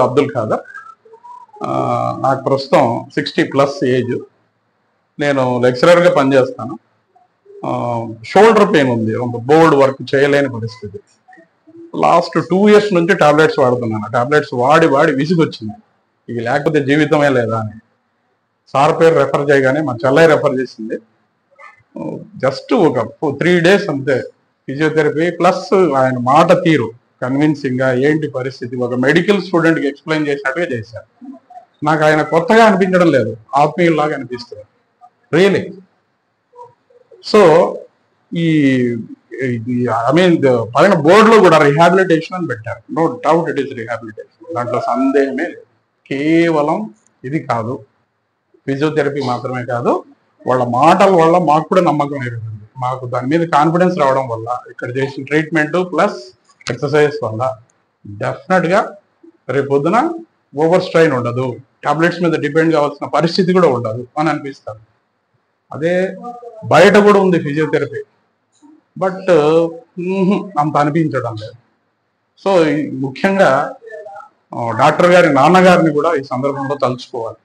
అబ్దుల్ ఖాదర్. నాకు ప్రస్తుతం 60+ ఏజ్. నేను లెక్చరర్గా పనిచేస్తాను. షోల్డర్ పెయిన్ ఉంది, బోర్డ్ వర్క్ చేయలేని పరిస్థితి. లాస్ట్ 2 years నుంచి టాబ్లెట్స్ వాడుతున్నాను. టాబ్లెట్స్ వాడి వాడి విసిగొచ్చింది, ఇక లేకపోతే జీవితమే లేదా అని. సార్ పేరు రెఫర్ చేయగానే మా చెల్లై రెఫర్ చేసింది. జస్ట్ ఒక 3 days అంతే ఫిజియోథెరపీ ప్లస్ ఆయన మాట తీరు కన్విన్సింగ్గా ఏంటి పరిస్థితి ఒక మెడికల్ స్టూడెంట్కి ఎక్స్ప్లెయిన్ చేసినట్టుగా చేశారు. నాకు ఆయన కొత్తగా అనిపించడం లేదు, ఆత్మీయుల్లాగా అనిపిస్తుంది రియలీ. సో ఈ పైన బోర్డులో కూడా రిహాబిలిటేషన్ అని పెట్టారు. No doubt it is rehabilitation, దాంట్లో సందేహమే లేదు. కేవలం ఇది కాదు, ఫిజియోథెరపీ మాత్రమే కాదు, వాళ్ళ మాటల వల్ల మాకు కూడా నమ్మకం ఏర్పడింది. మాకు దాని మీద కాన్ఫిడెన్స్ రావడం వల్ల, ఇక్కడ చేసిన ట్రీట్మెంట్ ప్లస్ ఎక్సర్సైజ్ వల్ల డెఫినెట్గా రేపు పొద్దున ఓవర్ స్ట్రైన్ ఉండదు, టాబ్లెట్స్ మీద డిపెండ్ కావాల్సిన పరిస్థితి కూడా ఉండదు అని అనిపిస్తుంది. అదే బయట కూడా ఉంది ఫిజియోథెరపీ, బట్ అంత అనిపించడం లేదు. సో ముఖ్యంగా డాక్టర్ గారి నాన్నగారిని కూడా ఈ సందర్భంలో తలుచుకోవాలి.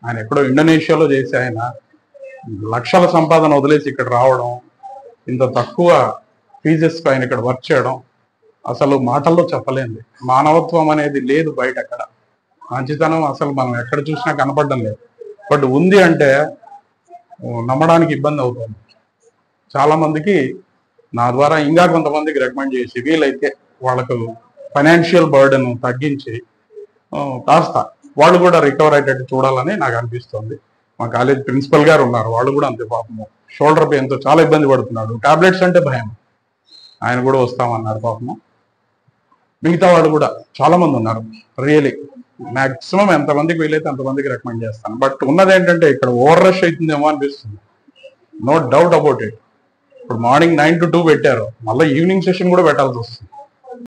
ఆయన ఎక్కడో ఇండోనేషియాలో చేసి ఆయన లక్షల సంపాదన వదిలేసి ఇక్కడ రావడం, ఇంత తక్కువ ఫీజెస్కి ఆయన ఇక్కడ వర్క్ చేయడం అసలు మాటల్లో చెప్పలేంది. మానవత్వం అనేది లేదు బయట, అక్కడ మంచితనం అసలు మనం ఎక్కడ చూసినా కనపడడం లేదు. బట్ ఉంది అంటే నమ్మడానికి ఇబ్బంది అవుతుంది. చాలామందికి నా ద్వారా ఇంకా కొంతమందికి రికమెండ్ చేసి వీలైతే వాళ్ళకు ఫైనాన్షియల్ బర్డెన్ తగ్గించి కాస్త వాళ్ళు కూడా రికవర్ అయ్యేటట్టు చూడాలని నాకు అనిపిస్తుంది. మా కాలేజ్ ప్రిన్సిపల్ గారు ఉన్నారు, వాళ్ళు కూడా అంతే. పాపము షోల్డర్ పెయిన్తో చాలా ఇబ్బంది పడుతున్నాడు, టాబ్లెట్స్ అంటే భయం. ఆయన కూడా వస్తామన్నారు పాపము. మిగతా వాళ్ళు కూడా చాలామంది ఉన్నారు. రియలీ మ్యాక్సిమం ఎంతమందికి వీలైతే అంతమందికి రికమెండ్ చేస్తాను. బట్ ఉన్నది ఏంటంటే ఇక్కడ ఓవర్ రష్ అవుతుందేమో అనిపిస్తుంది. No doubt about it. ఇప్పుడు మార్నింగ్ 9 to 2 పెట్టారు, మళ్ళీ ఈవినింగ్ సెషన్ కూడా పెట్టాల్సి వస్తుంది.